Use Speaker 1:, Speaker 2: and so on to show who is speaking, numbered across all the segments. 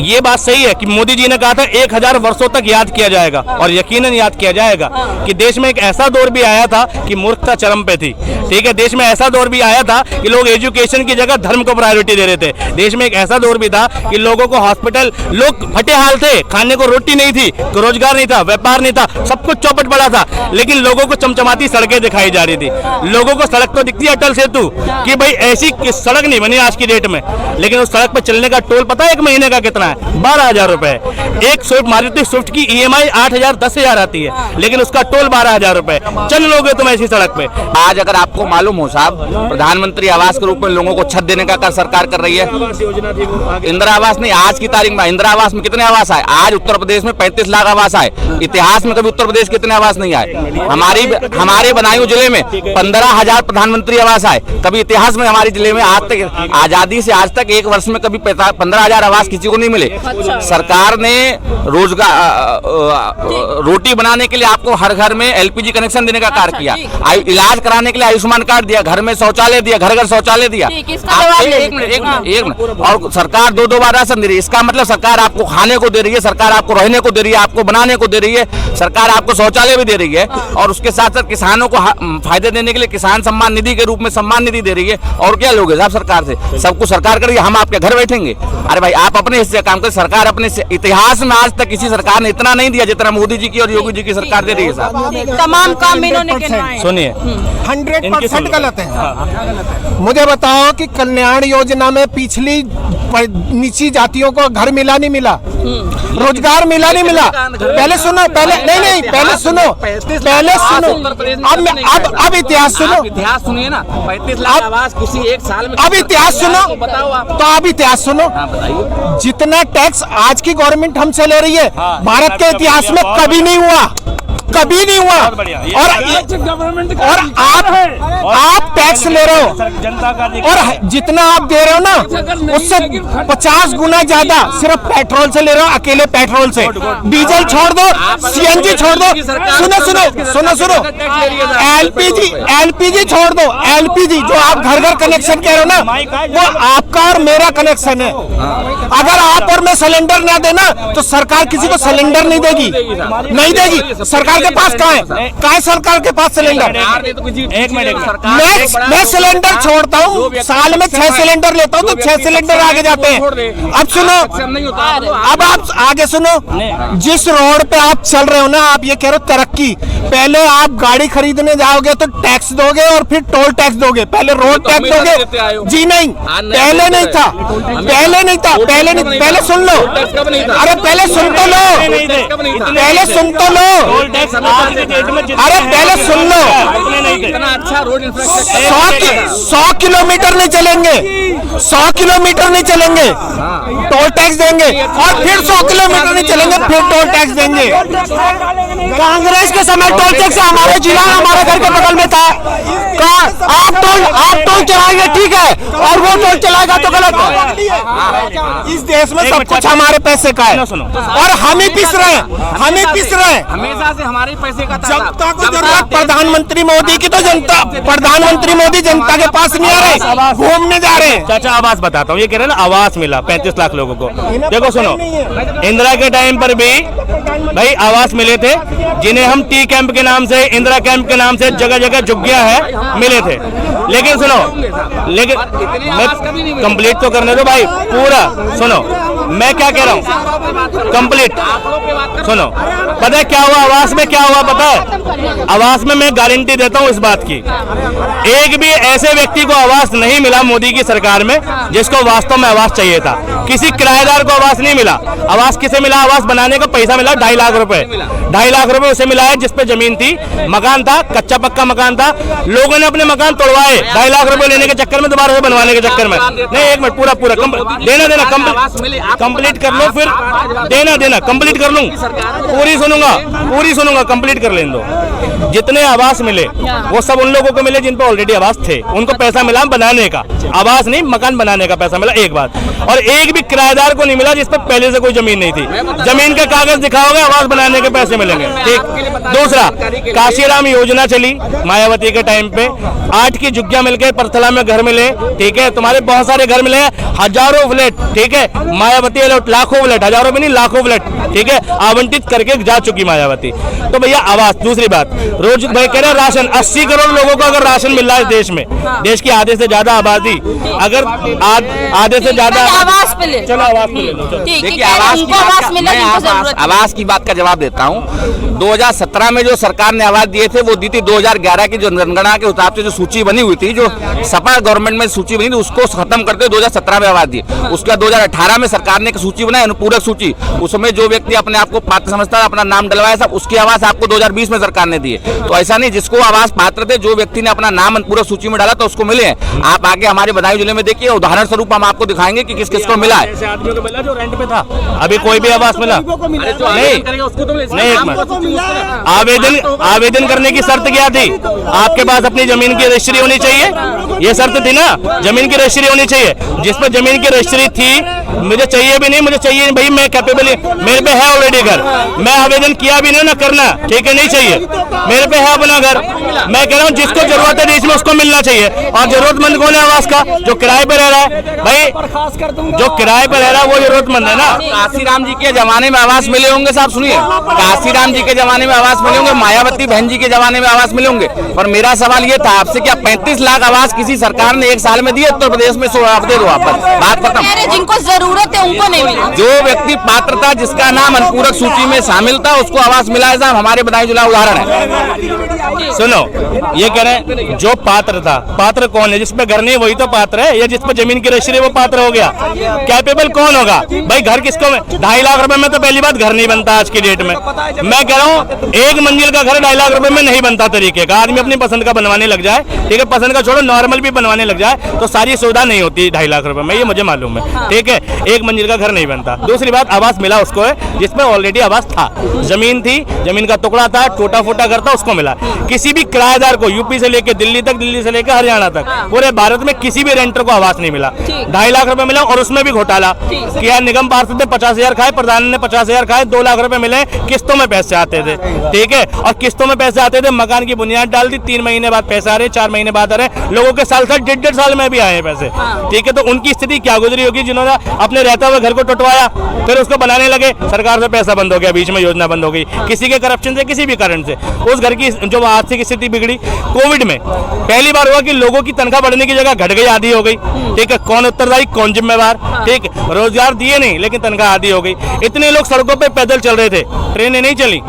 Speaker 1: ये बात सही है कि मोदी जी ने कहा था 1000 वर्षों तक याद किया जाएगा, और यकीनन याद किया जाएगा कि देश में एक ऐसा दौर भी आया था कि मूर्खता चरम पे थी। ठीक है, देश में ऐसा दौर भी आया था कि लोग एजुकेशन की जगह धर्म को प्रायोरिटी दे रहे थे। देश में एक ऐसा दौर भी था कि लोगों को हॉस्पिटल, लोग फटे हाल थे, खाने को रोटी नहीं थी, रोजगार नहीं था, व्यापार नहीं था, सब कुछ चौपट पड़ा था, लेकिन लोगों को चमचमाती सड़कें दिखाई जा रही थी। लोगों को सड़क तो दिखती है अटल सेतु कि भाई ऐसी सड़क नहीं बनी आज की डेट में, लेकिन उस सड़क पर चलने का टोल पता है एक महीने का कितना है? 12,000 रुपए। एक स्विफ्ट, मारुति स्विफ्ट की EMI 8,000 10,000 आती है, लेकिन उसका टोल 12,000 रुपए। चल लोगे तुम ऐसी सड़क पे?
Speaker 2: आज अगर आपको मालूम हो साहब, प्रधानमंत्री आवास के रूप में लोगों को छत देने का सरकार कर रही है। इंदिरा आवास नहीं, आज की तारीख में इंदिरा आवास में कितने आवास आए? आज उत्तर प्रदेश में 35 लाख आवास आए। इतिहास में कभी उत्तर प्रदेश के इतने आवास नहीं आए। हमारे बदायूं जिले में 15,000 प्रधानमंत्री आवास आए। कभी इतिहास में हमारे जिले में आज तक, आजादी से आज तक एक वर्ष में कभी 15,000 आवास किसी को नहीं मिले। सरकार ने रोजगार, रोटी बनाने के लिए आपको हर घर में LPG कनेक्शन देने का कार्य किया, इलाज कराने के लिए आयुष्मान कार्ड दिया, घर में शौचालय दिया, घर घर शौचालय दिया। एक मिनट, और सरकार 2 बार राशन दे रही है। इसका मतलब सरकार आपको खाने को दे रही है, सरकार आपको रहने को दे रही है, आपको बनाने को दे रही है, सरकार आपको शौचालय भी दे रही है, और उसके साथ साथ किसानों को फायदे देने के लिए किसान सम्मान निधि के रूप में सम्मान निधि दे रही है। और क्या लोगे साहब सरकार से? सब कुछ सरकार करेगी, हम आपके घर बैठेंगे। अरे भाई, आप अपने हिस्से काम करें। सरकार अपने इतिहास में आज तक किसी सरकार ने इतना नहीं दिया जितना मोदी जी की और योगी जी की सरकार दे रही है साहब।
Speaker 3: तमाम काम इन्होंने करवाए।
Speaker 1: सुनिए,
Speaker 4: 100% गलत है। मुझे बताओ कि कल्याण योजना में पिछली नीची जातियों को घर मिला नहीं मिला, रोजगार मिला नहीं मिला? पहले सुनो, पहले नहीं, पहले सुनो, अब इतिहास सुनो।
Speaker 2: इतिहास सुनिए ना, 35 लाख आवास किसी एक साल में।
Speaker 4: अब इतिहास सुनो, तो अब इतिहास सुनो। जितना टैक्स आज की गवर्नमेंट हमसे ले रही है, भारत के इतिहास में कभी नहीं हुआ, कभी नहीं हुआ। और आप टैक्स ले रहे हो, और जितना आप दे रहे हो ना, उससे 50 गुना ज्यादा सिर्फ पेट्रोल से ले रहे हो, अकेले पेट्रोल से। डीजल छोड़ दो, CNG छोड़ दो, सुनो, LPG छोड़ दो। LPG जो आप घर घर कनेक्शन कह रहे हो ना, वो आपका और मेरा कनेक्शन है। अगर आप और मैं सिलेंडर ना देना तो सरकार किसी को सिलेंडर नहीं देगी। सरकार के पास कहाँ है सरकार के पास सिलेंडर?
Speaker 1: एक मिनट,
Speaker 4: मैं सिलेंडर छोड़ता हूँ, साल में 6 सिलेंडर लेता हूँ, तो 6 सिलेंडर आगे जाते हैं। अब सुनो, अब आप आगे सुनो। जिस रोड पे आप चल रहे हो ना, आप ये कह रहे हो तरक्की। पहले आप गाड़ी खरीदने जाओगे तो टैक्स दोगे और फिर टोल टैक्स दोगे, पहले रोड टैक्स दोगे। जी नहीं, पहले नहीं था, पहले सुन लो। अरे पहले सुन तो लो, अरे पहले सुन लो। 100 किलोमीटर नहीं चलेंगे, 100 किलोमीटर नहीं चलेंगे, टोल टैक्स देंगे, और फिर 100 किलोमीटर नहीं चलेंगे, फिर टोल टैक्स देंगे। कांग्रेस के समय टोल टैक्स हमारे जिला, हमारे घर के बगल में था। आप टोल चलाएंगे ठीक है, और वो टोल चलाएगा तो गलत है। इस देश में सब कुछ हमारे पैसे का है, और हम ही पिस रहे हैं।
Speaker 2: हमेशा से हमारे पैसे का
Speaker 4: जनता को जरूरत, प्रधानमंत्री मोदी की तो प्रधानमंत्री मोदी जनता के पास नहीं आ रहे, घूमने जा रहे हैं।
Speaker 1: चाचा आवास बताता हूँ, ये कह रहे हैं ना आवास मिला 35 लाख लोगों को। देखो सुनो, इंदिरा के टाइम पर भी भाई आवास मिले थे, जिन्हें हम टी कैंप के नाम से, इंदिरा कैंप के नाम से जगह जगह झुग्गियां है मिले थे। लेकिन सुनो, कंप्लीट तो करने दो भाई, पूरा सुनो मैं क्या कह रहा हूँ, कंप्लीट सुनो। पता है क्या हुआ आवास में, क्या हुआ पता है? आवास में मैं गारंटी देता हूँ इस बात की, एक भी ऐसे व्यक्ति को आवास नहीं मिला मोदी की सरकार में जिसको वास्तव में आवास चाहिए था। किसी किराएदार को आवास नहीं मिला। आवास किसे मिला? आवास बनाने का पैसा मिला 2.5 लाख रुपए। 2.5 लाख रुपए उसे मिला है जिसपे जमीन थी, मकान था, कच्चा पक्का मकान था। लोगों ने अपने मकान तोड़वाए 2.5 लाख रुपए लेने के चक्कर में, दोबारा से बनवाने के चक्कर में। नहीं, एक मिनट, पूरा देना कंप्लीट कर लो, फिर देना कंप्लीट कर लूं, पूरी सुनूंगा, कंप्लीट कर लें दो। जितने आवास मिले वो सब उन लोगों को मिले जिन पर ऑलरेडी आवास थे, उनको पैसा मिला बनाने का, आवास नहीं मकान बनाने का पैसा मिला, एक बात। और एक भी किराएदार को नहीं मिला जिस पर पहले से कोई जमीन नहीं थी। जमीन के कागज दिखाओगे, आवास बनाने के पैसे मिलेंगे। ठीक। दूसरा, काशीराम योजना चली मायावती के टाइम पे, 8 की झुग्गियां मिलकर परथला में घर मिले, ठीक है, तुम्हारे बहुत सारे घर मिले, हजारों फ्लैट, ठीक है, मायावती लाखों फ्लैट, हजारों में नहीं लाखों फ्लैट, ठीक है, आवंटित करके जा चुकी मायावती। तो भैया आवास। दूसरी बात, रोज भाई कह रहे राशन, 80 करोड़ लोगों को अगर राशन मिल रहा है देश में, देश की आधे से ज्यादा आबादी, अगर आधे से ज्यादा
Speaker 3: आवास पे ले,
Speaker 1: चलो आवास पे ले लो।
Speaker 2: देखिए, आवास की बात का जवाब देता हूँ। 2017 में जो सरकार ने आवास दिए थे वो दी थी 2011 की जनगणना के हिसाब से जो सूची बनी हुई थी, जो सपा गवर्नमेंट में सूची बनी थी, उसको खत्म करते 2017 में आवास दिए। उसके बाद 2018 में सरकार ने एक सूची बनाई, अनुपूरक सूची, उसमें जो व्यक्ति अपने आप को पात्र समझता है, अपना नाम डलवाया, सब उसकी आवास आपको 2020 में सरकार ने दिए। तो ऐसा नहीं, जिसको आवास पात्र थे, जो व्यक्ति ने अपना नाम अनुपूरक सूची में डाला तो उसको मिले हैं। आप आगे हमारे बदायूं जिले में देखिए, उदाहरण स्वरूप हम आपको दिखाएंगे कि किस किस को मिला है।
Speaker 1: ऐसे आदमियों को मिला जो रेंट पे था, अभी कोई भी आवास मिला नहीं। एक मिनट, आवेदन करने की शर्त क्या थी? आपके पास अपनी जमीन की रजिस्ट्री होनी चाहिए, ये शर्त थी ना, जमीन की रजिस्ट्री होनी चाहिए। जिस पर जमीन की रजिस्ट्री थी, मुझे चाहिए भी नहीं, मुझे चाहिए भाई, मैं कैपेबल, मेरे पे है ऑलरेडी घर, मैं आवेदन किया भी नहीं ना करना, ठीक है, नहीं चाहिए, मेरे पे है अपना घर। मैं कह रहा हूँ जिसको जरूरत है देश में उसको मिलना चाहिए। और जरूरतमंद कौन है आवास का? जो किराए पे रह रहा है भाई, जो किराए पे रह रहा है वो जरूरतमंद है ना।
Speaker 2: काशीराम जी के जमाने में आवास मिले होंगे साहब, सुनिए, काशीराम जी के जमाने में आवास मिले होंगे, मायावती बहन जी के जमाने में आवास मिले होंगे। पर मेरा सवाल ये था आपसे, क्या 35 लाख आवास किसी सरकार ने एक साल में दिए उत्तर प्रदेश में? आप दे दो, आप बात खत्म।
Speaker 3: जिनको जरूरत है उनको नहीं मिला।
Speaker 2: जो व्यक्ति पात्र था, जिसका नाम अनुपूरक सूची में शामिल था, उसको आवास मिला है साहब। हमारे बदायूं जिला उदाहरण है।
Speaker 1: सुनो, ये कह रहे हैं जो पात्र था, पात्र कौन है? जिसपे घर नहीं वही तो पात्र है, या जिसपे जमीन की रजिस्ट्री वो पात्र हो गया? कैपेबल कौन होगा भाई? घर किसको? 2.5 लाख रुपए में तो पहली बात घर नहीं बनता आज की डेट में। मैं कह रहा हूँ एक मंजिल का घर 2.5 लाख रुपए में नहीं बनता तरीके का। आदमी अपनी पसंद का बनवाने लग जाए, ठीक है, पसंद का छोड़ो, नॉर्मल भी बनवाने लग जाए तो सारी सुविधा नहीं होती 2.5 लाख रुपए में, ये मुझे मालूम है, ठीक है, एक मंजिल का घर नहीं बनता। दूसरी बात, आवास मिला उसको है जिसमें ऑलरेडी आवास था, जमीन थी, जमीन का टुकड़ा था, टूटा फूटा घर था, उसको मिला। किसी भी किराएदार को यूपी से लेकर दिल्ली तक, दिल्ली से लेकर हरियाणा तक, पूरे भारत में किसी भी रेंटर को आवास नहीं मिला। 2.5 लाख रुपए मिला और उसमें भी घोटाला किया। निगम पार्षद ने 50,000 खाए, प्रधान ने 50,000 खाए, 2 लाख रुपए मिले, किस्तों में पैसे आते थे, ठीक है, और किस्तों में पैसे आते थे, मकान की बुनियाद डाल दी, 3 महीने बाद पैसे आ रहे, 4 महीने बाद आ रहे, लोगों के साल 1.5 साल में भी आए हैं पैसे, ठीक है। तो उनकी स्थिति क्या गुजरी होगी जिन्होंने अपने रहता हुए घर को टुटवाया, फिर उसको बनाने लगे, सरकार से पैसा बंद हो गया, बीच में योजना बंद हो गई, किसी के करप्शन से, किसी भी कारण से उस घर की जो आर्थिक स्थिति बिगड़ी। कोविड में पहली बार हुआ कि लोगों की तनख्वाह बढ़ने की जगह घट गई, आधी हो गई, ठीक है, कौन उत्तरदायी, कौन जिम्मेवार, ठीक, रोजगार दिए नहीं लेकिन तनख्वाह आधी हो गई। इतने लोग सड़कों पे पैदल चल रहे थे, ट्रेनें नहीं चली,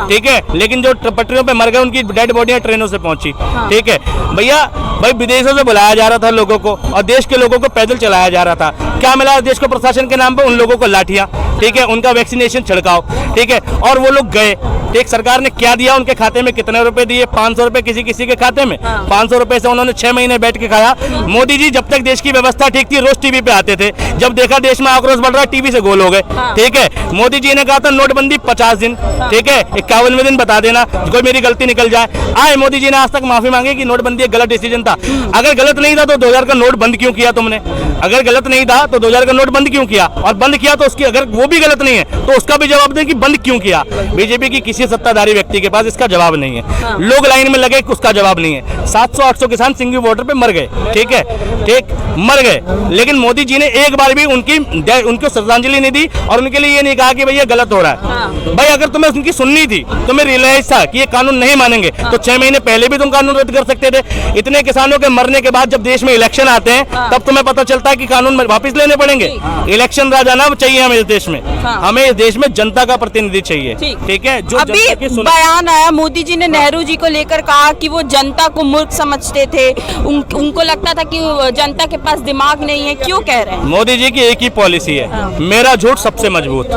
Speaker 1: ठीक है, लेकिन जो पटरियों पे मर गए उनकी डेड बॉडियां ट्रेनों से पहुंची, ठीक है भैया। भाई विदेशों से बुलाया जा रहा था लोगों को और देश के लोगों को पैदल चलाया जा रहा था। क्या मिला देश को? प्रशासन के नाम पे उन लोगों को लाठियां, ठीक है, उनका वैक्सीनेशन छिड़काओ, ठीक है, और वो लोग गए, ठीक, सरकार ने क्या दिया उनके खाते में? कितने रुपए दिए? 500 रुपए किसी किसी के खाते में। 500 रुपए से उन्होंने 6 महीने बैठ के खाया। मोदी जी जब तक देश की व्यवस्था ठीक थी रोज टीवी पे आते थे, जब देखा देश में आक्रोश बढ़ रहा है टीवी से गोल हो गए, ठीक है। मोदी जी ने कहा था नोटबंदी 50 दिन, ठीक है, 51वें दिन बता देना कोई मेरी गलती निकल जाए। आए मोदी जी ने आज तक माफी मांगी कि नोटबंदी एक गलत डिसीजन था। अगर गलत नहीं था तो 2000 का नोट बंद क्यों किया तुमने? अगर गलत नहीं था तो 2000 का नोट बंद क्यों किया? और बंद किया तो उसकी, अगर वो भी गलत नहीं है तो उसका भी जवाब दें कि बंद क्यों किया। बीजेपी की किसी सत्ताधारी व्यक्ति के पास इसका जवाब नहीं है। लोग लाइन में लगे, उसका जवाब नहीं है। 700-800 किसान सिंगल बॉर्डर पे मर गए, ठीक है, ठीक, मर गए, लेकिन मोदी जी ने एक बार भी उनको श्रद्धांजलि नहीं दी और उनके लिए ये नहीं कहा कि भाई ये गलत हो रहा है। भाई अगर तुम्हें उनकी सुननी थी, तुम्हें रियलाइज था कि ये कानून नहीं मानेंगे तो 6 महीने पहले भी तुम कानून रद्द कर सकते थे। इतने किसानों के मरने के बाद जब देश में इलेक्शन आते हैं तब तुम्हें पता चलता है कि कानून वापस लेने पड़ेंगे। इलेक्शन राजा ना चाहिए हमें इस देश में, हमें इस देश में जनता का प्रतिनिधि चाहिए, ठीक है। जो
Speaker 3: अभी बयान आया, मोदी जी ने नेहरू जी को लेकर कहा कि वो जनता को मूर्ख समझते थे, उनको लगता था कि जनता के पास दिमाग नहीं है। क्यों कह रहे हैं?
Speaker 1: मोदी जी की एक ही पॉलिसी है, मेरा झूठ सबसे मजबूत,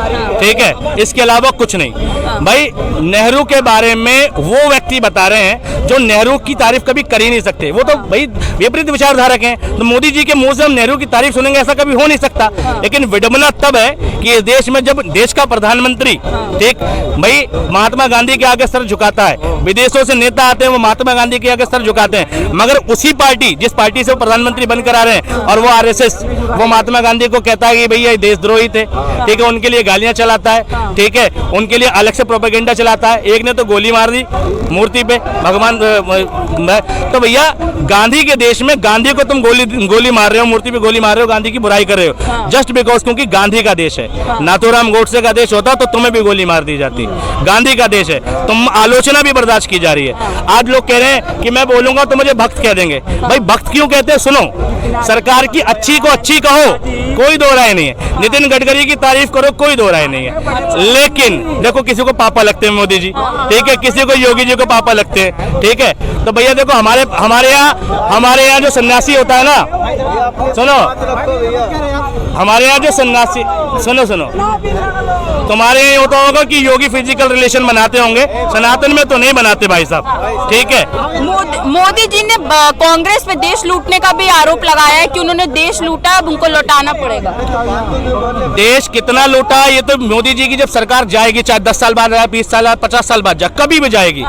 Speaker 1: ठीक है, इसके अलावा कुछ नहीं। भाई नेहरू के बारे में वो व्यक्ति बता रहे हैं जो नेहरू की तारीफ कभी कर ही नहीं सकते, वो तो भाई विपरीत विचारधारक हैं। तो मोदी जी के मुंह से हम नेहरू की तारीफ सुनेंगे ऐसा कभी हो नहीं सकता। लेकिन विडंबना तब है कि इस देश में जब देश का प्रधानमंत्री, ठीक भाई महात्मा गांधी के आगे सर झुकाता है। विदेशों से नेता आते हैं, वो महात्मा गांधी के आगे सर झुकाते हैं, मगर उसी पार्टी जिस पार्टी से वो प्रधानमंत्री बनकर आ रहे हैं, और वो आरएसएस, वो महात्मा गांधी को कहता है कि भैया ये देशद्रोही थे, ठीक है, उनके लिए गालियां चलाता है, ठीक है, उनके लिए अलग से प्रोपेगेंडा चलाता है। एक ने तो गोली मार दी मूर्ति पे, भगवान। तो भैया गांधी के देश में गांधी को तुम गोली मार रहे हो, मूर्ति पे गोली मार रहे हो, गांधी की बुराई कर रहे हो, जस्ट बिकॉज क्योंकि गांधी का देश है। नाथूराम गोडसे का देश होता तो तुम्हें भी गोली मार दी जाती। गांधी का देश है, तुम आलोचना भी बर्दाश्त की जा रही है। आज लोग कह रहे हैं कि मैं बोलूंगा तो मुझे भक्त कह देंगे। भाई भक्त क्यों कहते हैं? सुनो, सरकार की अच्छी को अच्छी कहो, कोई दो राय नहीं है। नितिन गडकरी की तारीफ करो, कोई दो राय नहीं है। लेकिन देखो, किसी को पापा लगते हैं मोदी जी, ठीक है, किसी को योगी जी को पापा लगते हैं, ठीक है। तो भैया देखो, हमारे यहाँ जो सन्यासी होता है ना, सुनो, हमारे यहाँ जो सन्यासी, सुनो, तुम्हारे यहाँ होता होगा कि योगी फिजिकल रिलेशन बनाते होंगे, सनातन में तो नहीं बनाते भाई साहब, ठीक है।
Speaker 3: मोदी जी ने कांग्रेस पे देश लूटने का भी आरोप लगाया है कि उन्होंने देश लूटा, अब उनको लौटाना पड़ेगा।
Speaker 1: देश कितना लूटा ये तो मोदी जी की जब सरकार जाएगी, चाहे 10 साल बाद, 20 साल बाद, 50 साल बाद, कभी भी जाएगी,